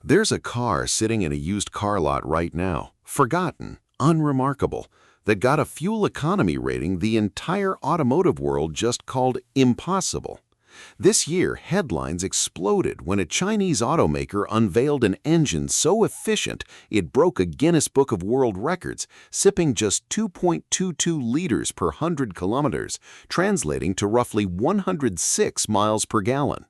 There's a car sitting in a used car lot right now, forgotten, unremarkable, that got a fuel economy rating the entire automotive world just called impossible. This year, headlines exploded when a Chinese automaker unveiled an engine so efficient it broke a Guinness Book of World Records, sipping just 2.22 liters per 100 kilometers, translating to roughly 106 miles per gallon.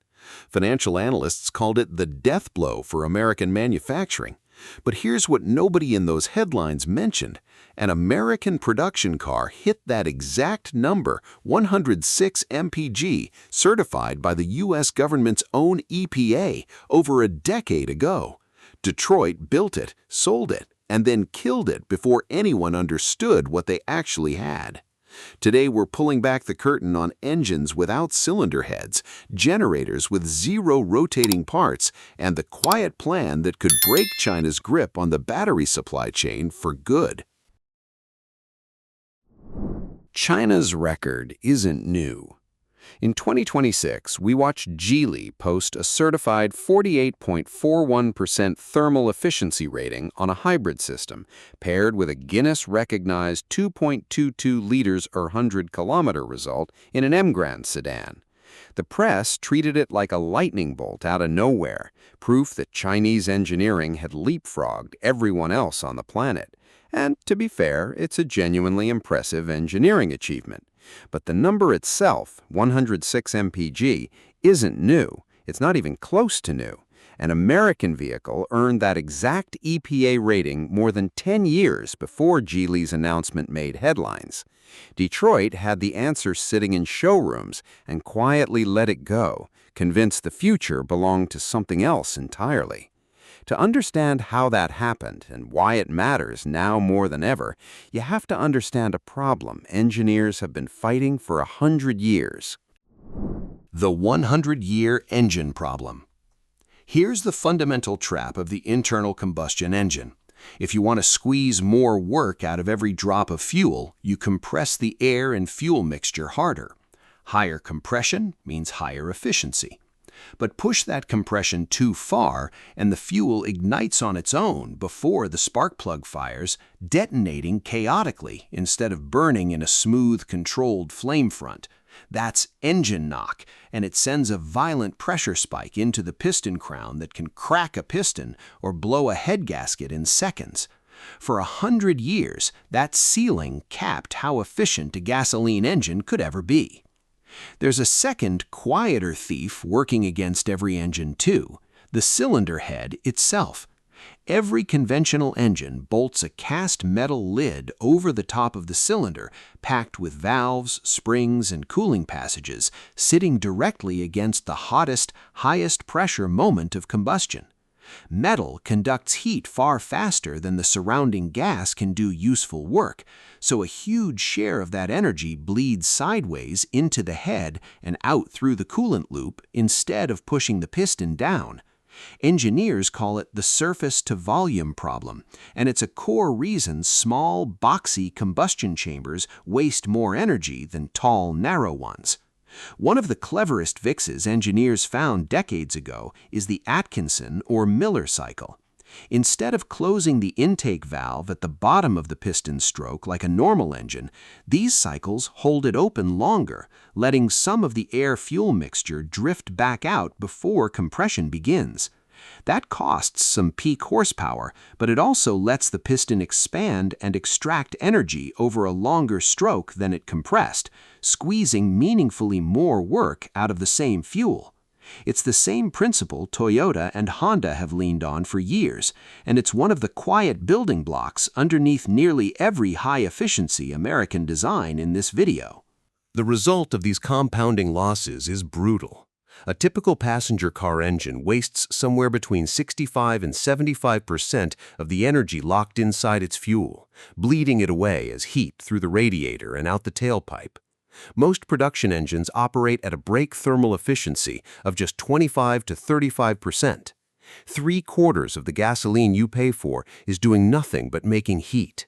Financial analysts called it the death blow for American manufacturing. But here's what nobody in those headlines mentioned. An American production car hit that exact number, 106 MPG, certified by the U.S. government's own EPA over a decade ago. Detroit built it, sold it, and then killed it before anyone understood what they actually had. Today, we're pulling back the curtain on engines without cylinder heads, generators with zero rotating parts, and the quiet plan that could break China's grip on the battery supply chain for good. China's record isn't new. In 2026, we watched Geely post a certified 48.41% thermal efficiency rating on a hybrid system, paired with a Guinness-recognized 2.22 liters per 100 kilometer result in an M-Grand sedan. The press treated it like a lightning bolt out of nowhere, proof that Chinese engineering had leapfrogged everyone else on the planet. And to be fair, it's a genuinely impressive engineering achievement. But the number itself, 106 MPG, isn't new. It's not even close to new. An American vehicle earned that exact EPA rating more than 10 years before Geely's announcement made headlines. Detroit had the answer sitting in showrooms and quietly let it go, convinced the future belonged to something else entirely. To understand how that happened and why it matters now more than ever, you have to understand a problem engineers have been fighting for 100 years. The 100-year engine problem. Here's the fundamental trap of the internal combustion engine. If you want to squeeze more work out of every drop of fuel, you compress the air and fuel mixture harder. Higher compression means higher efficiency. But push that compression too far, and the fuel ignites on its own before the spark plug fires, detonating chaotically instead of burning in a smooth, controlled flame front. That's engine knock, and it sends a violent pressure spike into the piston crown that can crack a piston or blow a head gasket in seconds. For 100 years, that ceiling capped how efficient a gasoline engine could ever be. There's a second, quieter thief working against every engine too, the cylinder head itself. Every conventional engine bolts a cast metal lid over the top of the cylinder, packed with valves, springs, and cooling passages, sitting directly against the hottest, highest pressure moment of combustion. Metal conducts heat far faster than the surrounding gas can do useful work, so a huge share of that energy bleeds sideways into the head and out through the coolant loop instead of pushing the piston down. Engineers call it the surface-to-volume problem, and it's a core reason small, boxy combustion chambers waste more energy than tall, narrow ones. One of the cleverest fixes engineers found decades ago is the Atkinson or Miller cycle. Instead of closing the intake valve at the bottom of the piston stroke like a normal engine, these cycles hold it open longer, letting some of the air-fuel mixture drift back out before compression begins. That costs some peak horsepower, but it also lets the piston expand and extract energy over a longer stroke than it compressed, squeezing meaningfully more work out of the same fuel. It's the same principle Toyota and Honda have leaned on for years, and it's one of the quiet building blocks underneath nearly every high-efficiency American design in this video. The result of these compounding losses is brutal. A typical passenger car engine wastes somewhere between 65 and 75% of the energy locked inside its fuel, bleeding it away as heat through the radiator and out the tailpipe. Most production engines operate at a brake thermal efficiency of just 25 to 35%. 3/4 of the gasoline you pay for is doing nothing but making heat.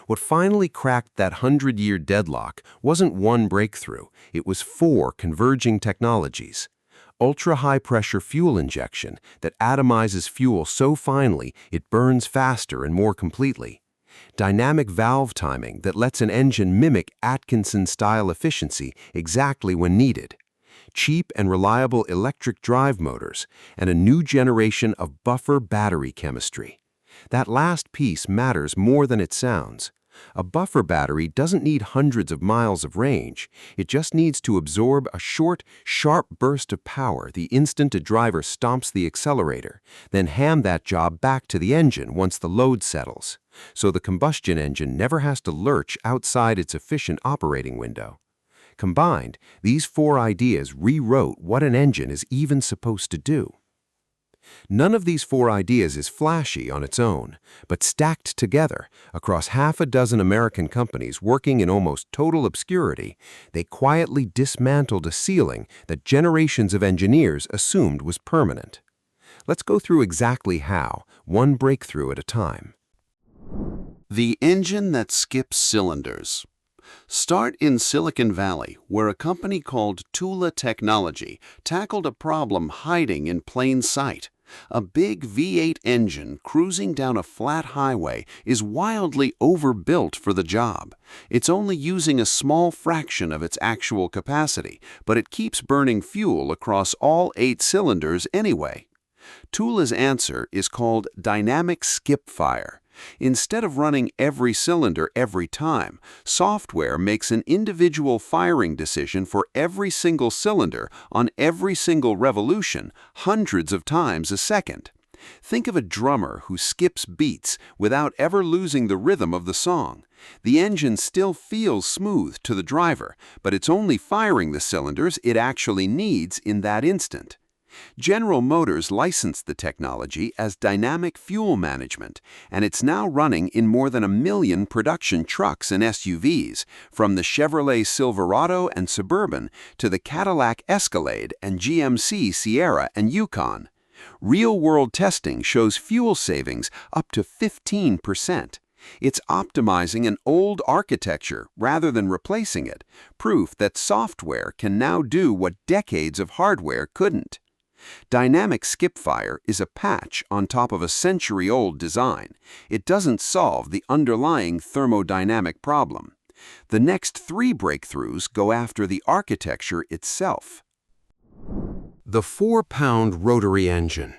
What finally cracked that 100-year deadlock wasn't one breakthrough, it was 4 converging technologies. ultra-high-pressure fuel injection that atomizes fuel so finely it burns faster and more completely. Dynamic valve timing that lets an engine mimic Atkinson-style efficiency exactly when needed. Cheap and reliable electric drive motors, and a new generation of buffer battery chemistry. That last piece matters more than it sounds. A buffer battery doesn't need hundreds of miles of range. It just needs to absorb a short, sharp burst of power the instant a driver stomps the accelerator, then hand that job back to the engine once the load settles. So the combustion engine never has to lurch outside its efficient operating window. Combined, these four ideas rewrote what an engine is even supposed to do. None of these four ideas is flashy on its own, but stacked together across half a dozen American companies working in almost total obscurity, they quietly dismantled a ceiling that generations of engineers assumed was permanent. Let's go through exactly how, one breakthrough at a time. The engine that skips cylinders. Start in Silicon Valley, where a company called Tula Technology tackled a problem hiding in plain sight. A big V8 engine cruising down a flat highway is wildly overbuilt for the job. It's only using a small fraction of its actual capacity, but it keeps burning fuel across all 8 cylinders anyway. Tula's answer is called dynamic skip fire. Instead of running every cylinder every time, software makes an individual firing decision for every single cylinder on every single revolution, hundreds of times a second. Think of a drummer who skips beats without ever losing the rhythm of the song. The engine still feels smooth to the driver, but it's only firing the cylinders it actually needs in that instant. General Motors licensed the technology as dynamic fuel management, and it's now running in more than 1 million production trucks and SUVs, from the Chevrolet Silverado and Suburban to the Cadillac Escalade and GMC Sierra and Yukon. Real-world testing shows fuel savings up to 15%. It's optimizing an old architecture rather than replacing it, proof that software can now do what decades of hardware couldn't. Dynamic skip fire is a patch on top of a century-old design. It doesn't solve the underlying thermodynamic problem. The next 3 breakthroughs go after the architecture itself. The 4-pound rotary engine.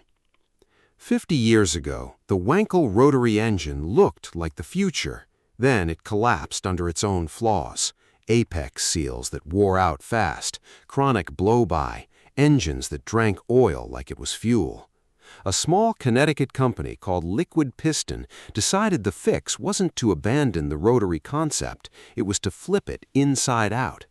50 years ago, the Wankel rotary engine looked like the future. Then it collapsed under its own flaws. Apex seals that wore out fast, chronic blow-by, engines that drank oil like it was fuel. A small Connecticut company called LiquidPiston decided the fix wasn't to abandon the rotary concept, it was to flip it inside out.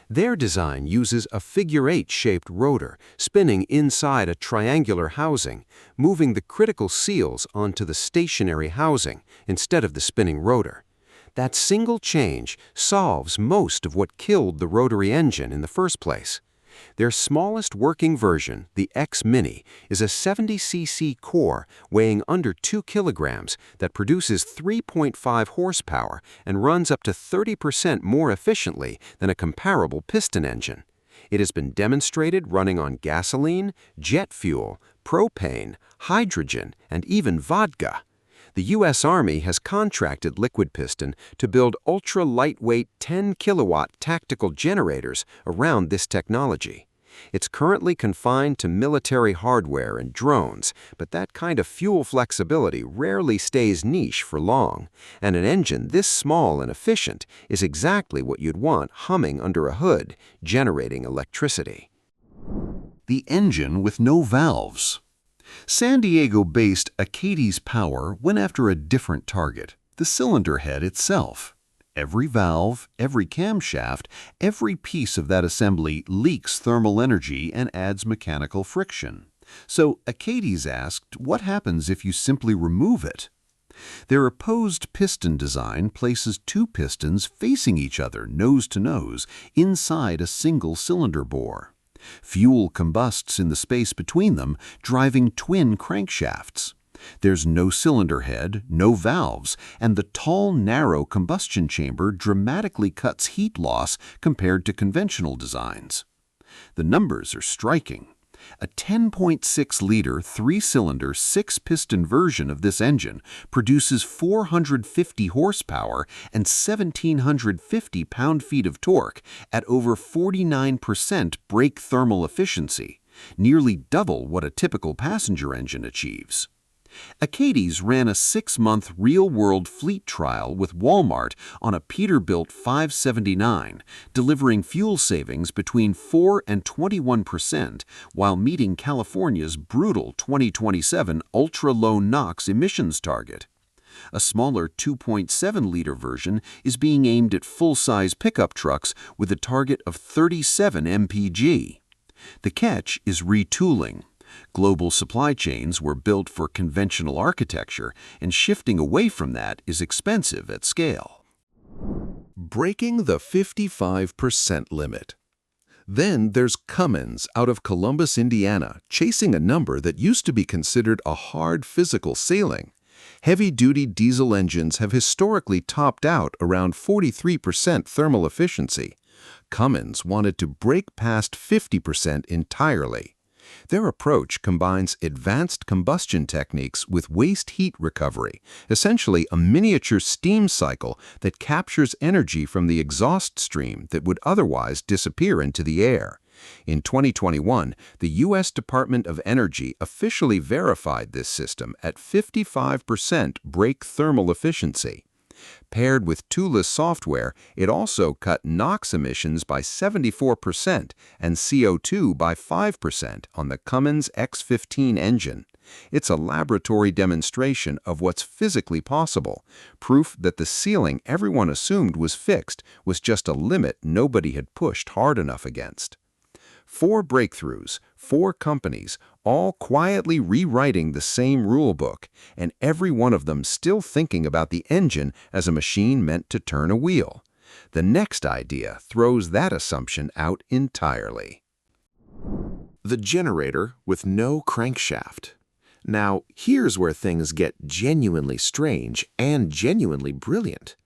Their design uses a figure-8-shaped rotor spinning inside a triangular housing, moving the critical seals onto the stationary housing instead of the spinning rotor. That single change solves most of what killed the rotary engine in the first place. Their smallest working version, the X Mini, is a 70cc core weighing under 2 kilograms that produces 3.5 horsepower and runs up to 30% more efficiently than a comparable piston engine. It has been demonstrated running on gasoline, jet fuel, propane, hydrogen, and even vodka. The U.S. Army has contracted LiquidPiston to build ultra-lightweight 10-kilowatt tactical generators around this technology. It's currently confined to military hardware and drones, but that kind of fuel flexibility rarely stays niche for long, and an engine this small and efficient is exactly what you'd want humming under a hood, generating electricity. The engine with no valves. San Diego-based Achates Power went after a different target, the cylinder head itself. Every valve, every camshaft, every piece of that assembly leaks thermal energy and adds mechanical friction. So Achates asked, what happens if you simply remove it? Their opposed piston design places 2 pistons facing each other nose to nose inside a single cylinder bore. Fuel combusts in the space between them, driving twin crankshafts. There's no cylinder head, no valves, and the tall, narrow combustion chamber dramatically cuts heat loss compared to conventional designs. The numbers are striking. A 10.6-liter, 3-cylinder, 6-piston version of this engine produces 450 horsepower and 1,750 pound-feet of torque at over 49% brake thermal efficiency, nearly double what a typical passenger engine achieves. Achates ran a 6-month real-world fleet trial with Walmart on a Peterbilt 579, delivering fuel savings between 4 and 21% while meeting California's brutal 2027 ultra-low NOx emissions target. A smaller 2.7-liter version is being aimed at full-size pickup trucks with a target of 37 MPG. The catch is retooling. Global supply chains were built for conventional architecture, and shifting away from that is expensive at scale. Breaking the 55% limit. Then there's Cummins out of Columbus, Indiana, chasing a number that used to be considered a hard physical ceiling. Heavy-duty diesel engines have historically topped out around 43% thermal efficiency. Cummins wanted to break past 50% entirely. Their approach combines advanced combustion techniques with waste heat recovery, essentially a miniature steam cycle that captures energy from the exhaust stream that would otherwise disappear into the air. In 2021, the U.S. Department of Energy officially verified this system at 55% brake thermal efficiency. Paired with Tula software, it also cut NOx emissions by 74% and CO2 by 5% on the Cummins X15 engine. It's a laboratory demonstration of what's physically possible, proof that the ceiling everyone assumed was fixed was just a limit nobody had pushed hard enough against. 4 breakthroughs, 4 companies, all quietly rewriting the same rulebook, and every one of them still thinking about the engine as a machine meant to turn a wheel. The next idea throws that assumption out entirely. The generator with no crankshaft. Now, here's where things get genuinely strange and genuinely brilliant.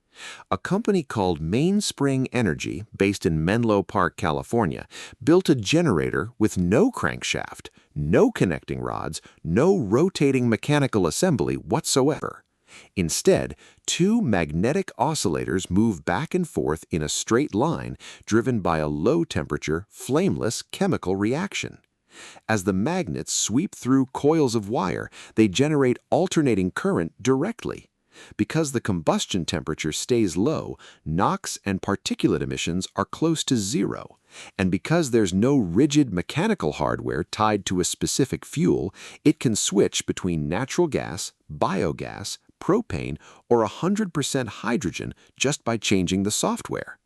A company called Mainspring Energy, based in Menlo Park, California, built a generator with no crankshaft, no connecting rods, no rotating mechanical assembly whatsoever. Instead, 2 magnetic oscillators move back and forth in a straight line, driven by a low-temperature, flameless chemical reaction. As the magnets sweep through coils of wire, they generate alternating current directly. Because the combustion temperature stays low, NOx and particulate emissions are close to zero. And because there's no rigid mechanical hardware tied to a specific fuel, it can switch between natural gas, biogas, propane, or 100% hydrogen just by changing the software.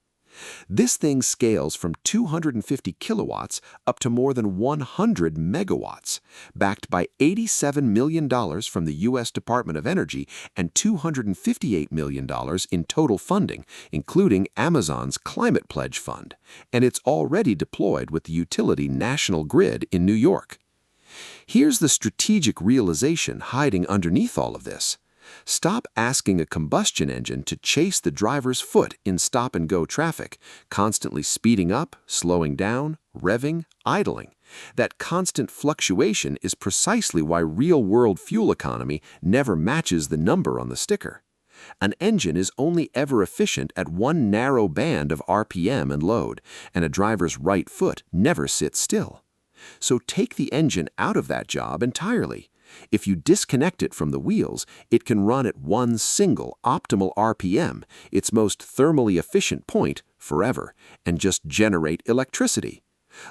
This thing scales from 250 kilowatts up to more than 100 megawatts, backed by $87 million from the U.S. Department of Energy and $258 million in total funding, including Amazon's Climate Pledge Fund, and it's already deployed with the utility National Grid in New York. Here's the strategic realization hiding underneath all of this. Stop asking a combustion engine to chase the driver's foot in stop-and-go traffic, constantly speeding up, slowing down, revving, idling. That constant fluctuation is precisely why real-world fuel economy never matches the number on the sticker. An engine is only ever efficient at one narrow band of RPM and load, and a driver's right foot never sits still. So take the engine out of that job entirely. If you disconnect it from the wheels, it can run at one single optimal RPM, its most thermally efficient point, forever, and just generate electricity.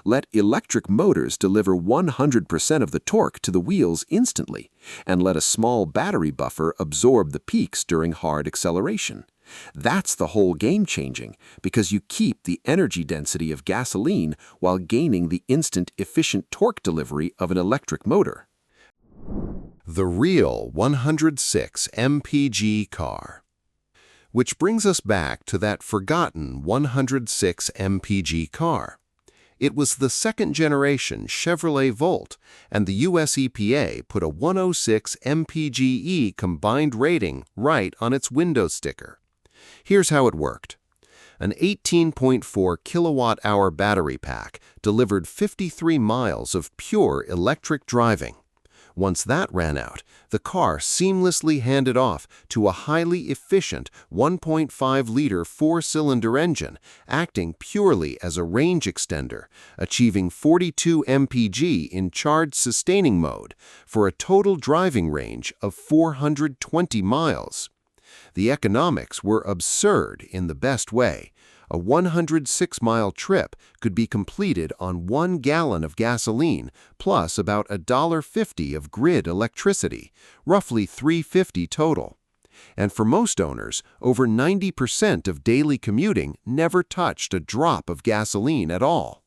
Let electric motors deliver 100% of the torque to the wheels instantly, and let a small battery buffer absorb the peaks during hard acceleration. That's the whole game-changing, because you keep the energy density of gasoline while gaining the instant efficient torque delivery of an electric motor. The real 106 MPG car. Which brings us back to that forgotten 106 MPG car. It was the second-generation Chevrolet Volt, and the US EPA put a 106 MPGe combined rating right on its window sticker. Here's how it worked. An 18.4 kilowatt-hour battery pack delivered 53 miles of pure electric driving. Once that ran out, the car seamlessly handed off to a highly efficient 1.5-liter four-cylinder engine acting purely as a range extender, achieving 42 MPG in charge-sustaining mode for a total driving range of 420 miles. The economics were absurd in the best way. A 106-mile trip could be completed on 1 gallon of gasoline plus about $1.50 of grid electricity, roughly $3.50 total. And for most owners, over 90% of daily commuting never touched a drop of gasoline at all.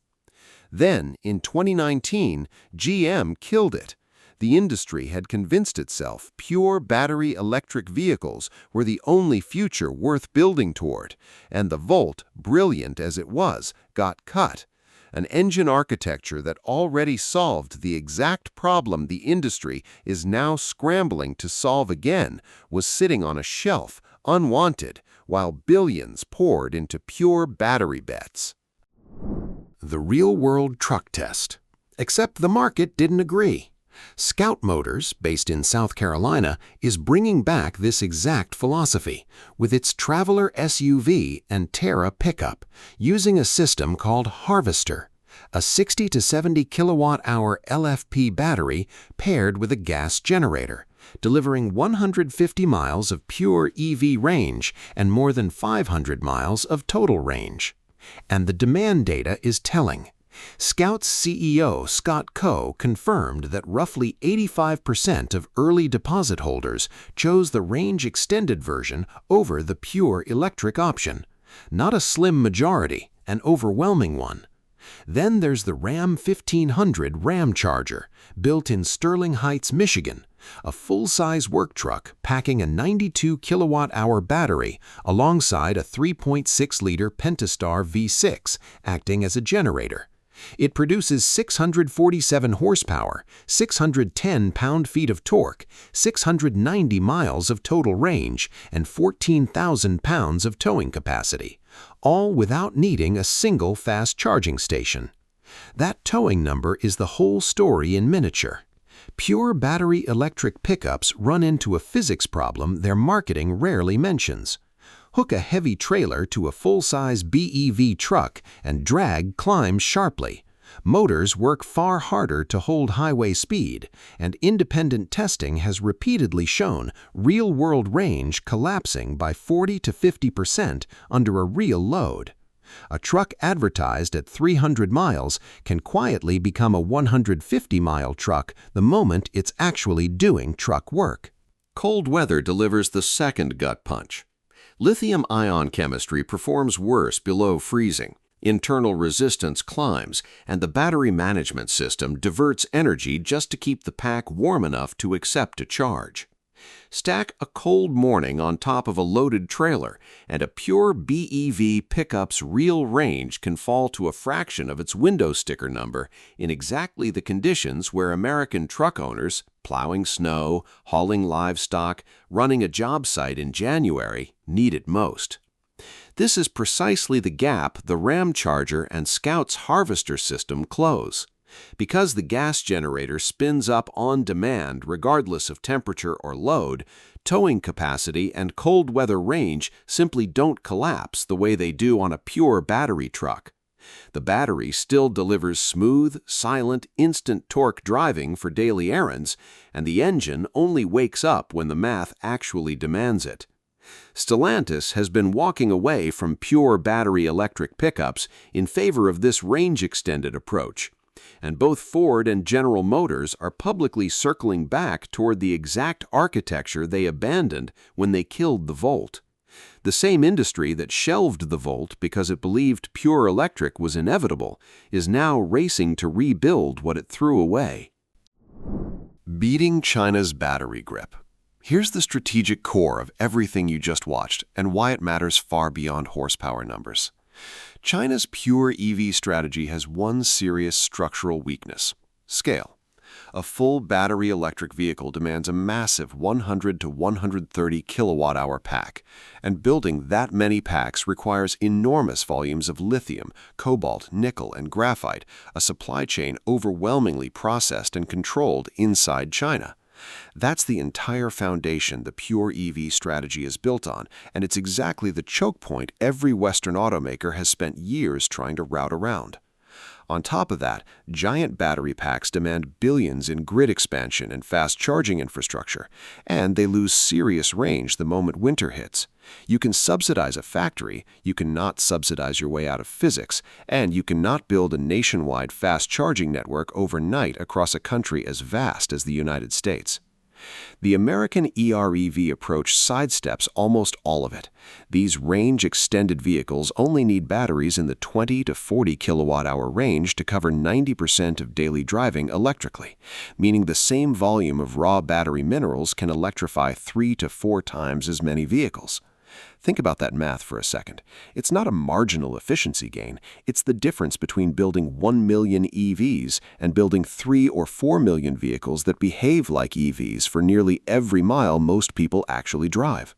Then, in 2019, GM killed it. The industry had convinced itself pure battery electric vehicles were the only future worth building toward, and the Volt, brilliant as it was, got cut. An engine architecture that already solved the exact problem the industry is now scrambling to solve again was sitting on a shelf, unwanted, while billions poured into pure battery bets. The real-world truck test. Except the market didn't agree. Scout Motors, based in South Carolina, is bringing back this exact philosophy with its Traveler SUV and Terra pickup, using a system called Harvester, a 60 to 70 kilowatt-hour LFP battery paired with a gas generator, delivering 150 miles of pure EV range and more than 500 miles of total range. And the demand data is telling. Scout's CEO Scott Coe confirmed that roughly 85% of early deposit holders chose the range-extended version over the pure electric option. Not a slim majority, an overwhelming one. Then there's the Ram 1500 Ramcharger, built in Sterling Heights, Michigan, a full-size work truck packing a 92 kilowatt-hour battery alongside a 3.6-liter Pentastar V6 acting as a generator. It produces 647 horsepower, 610 pound-feet of torque, 690 miles of total range, and 14,000 pounds of towing capacity, all without needing a single fast charging station. That towing number is the whole story in miniature. Pure battery electric pickups run into a physics problem their marketing rarely mentions. Hook a heavy trailer to a full-size BEV truck and drag climbs sharply. Motors work far harder to hold highway speed, and independent testing has repeatedly shown real-world range collapsing by 40 to 50% under a real load. A truck advertised at 300 miles can quietly become a 150-mile truck the moment it's actually doing truck work. Cold weather delivers the second gut punch. Lithium-ion chemistry performs worse below freezing. Internal resistance climbs, and the battery management system diverts energy just to keep the pack warm enough to accept a charge. Stack a cold morning on top of a loaded trailer, and a pure BEV pickup's real range can fall to a fraction of its window sticker number in exactly the conditions where American truck owners, plowing snow, hauling livestock, running a job site in January, need it most. This is precisely the gap the Ramcharger and Scout's Harvester system close. Because the gas generator spins up on demand regardless of temperature or load, towing capacity and cold weather range simply don't collapse the way they do on a pure battery truck. The battery still delivers smooth, silent, instant torque driving for daily errands, and the engine only wakes up when the math actually demands it. Stellantis has been walking away from pure battery electric pickups in favor of this range-extended approach. And both Ford and General Motors are publicly circling back toward the exact architecture they abandoned when they killed the Volt. The same industry that shelved the Volt because it believed pure electric was inevitable is now racing to rebuild what it threw away. Beating China's battery grip. Here's the strategic core of everything you just watched and why it matters far beyond horsepower numbers. China's pure EV strategy has one serious structural weakness: scale. A full battery electric vehicle demands a massive 100 to 130 kilowatt-hour pack, and building that many packs requires enormous volumes of lithium, cobalt, nickel, and graphite, a supply chain overwhelmingly processed and controlled inside China. That's the entire foundation the pure EV strategy is built on, and it's exactly the choke point every Western automaker has spent years trying to route around. On top of that, giant battery packs demand billions in grid expansion and fast charging infrastructure, and they lose serious range the moment winter hits. You can subsidize a factory, you cannot subsidize your way out of physics, and you cannot build a nationwide fast charging network overnight across a country as vast as the United States. The American EREV approach sidesteps almost all of it. These range-extended vehicles only need batteries in the 20 to 40 kilowatt-hour range to cover 90% of daily driving electrically, meaning the same volume of raw battery minerals can electrify 3 to 4 times as many vehicles. Think about that math for a second. It's not a marginal efficiency gain. It's the difference between building 1 million EVs and building 3 or 4 million vehicles that behave like EVs for nearly every mile most people actually drive.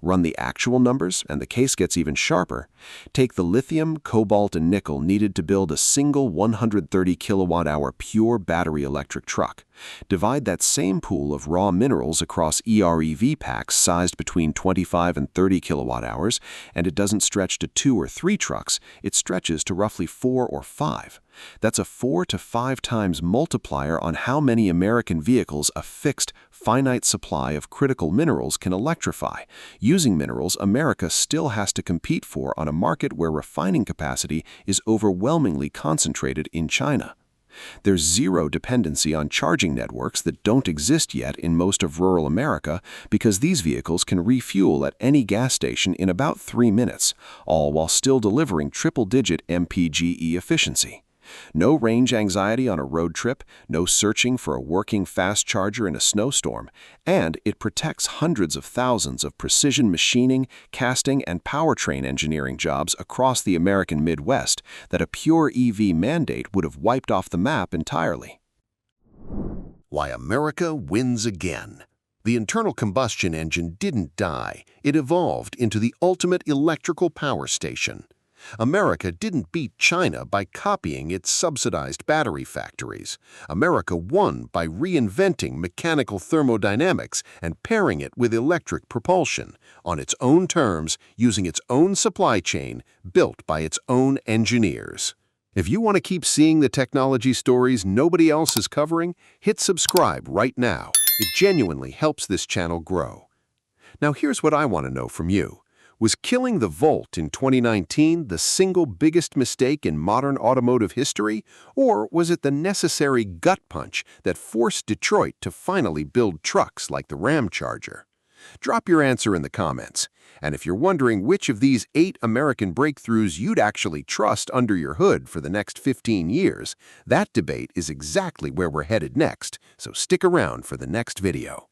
Run the actual numbers, and the case gets even sharper. Take the lithium, cobalt, and nickel needed to build a single 130 kilowatt-hour pure battery electric truck. Divide that same pool of raw minerals across EREV packs sized between 25 and 30 kilowatt-hours, and it doesn't stretch to 2 or 3 trucks, it stretches to roughly 4 or 5. That's a 4 to 5 times multiplier on how many American vehicles a fixed, finite supply of critical minerals can electrify, using minerals America still has to compete for on a market where refining capacity is overwhelmingly concentrated in China. There's zero dependency on charging networks that don't exist yet in most of rural America because these vehicles can refuel at any gas station in about 3 minutes, all while still delivering triple-digit MPGE efficiency. No range anxiety on a road trip, no searching for a working fast charger in a snowstorm, and it protects hundreds of thousands of precision machining, casting, and powertrain engineering jobs across the American Midwest that a pure EV mandate would have wiped off the map entirely. Why America wins again. The internal combustion engine didn't die. It evolved into the ultimate electrical power station. America didn't beat China by copying its subsidized battery factories. America won by reinventing mechanical thermodynamics and pairing it with electric propulsion, on its own terms, using its own supply chain, built by its own engineers. If you want to keep seeing the technology stories nobody else is covering, hit subscribe right now. It genuinely helps this channel grow. Now here's what I want to know from you. Was killing the Volt in 2019 the single biggest mistake in modern automotive history, or was it the necessary gut punch that forced Detroit to finally build trucks like the Ram Charger? Drop your answer in the comments. And if you're wondering which of these 8 American breakthroughs you'd actually trust under your hood for the next 15 years, that debate is exactly where we're headed next, so stick around for the next video.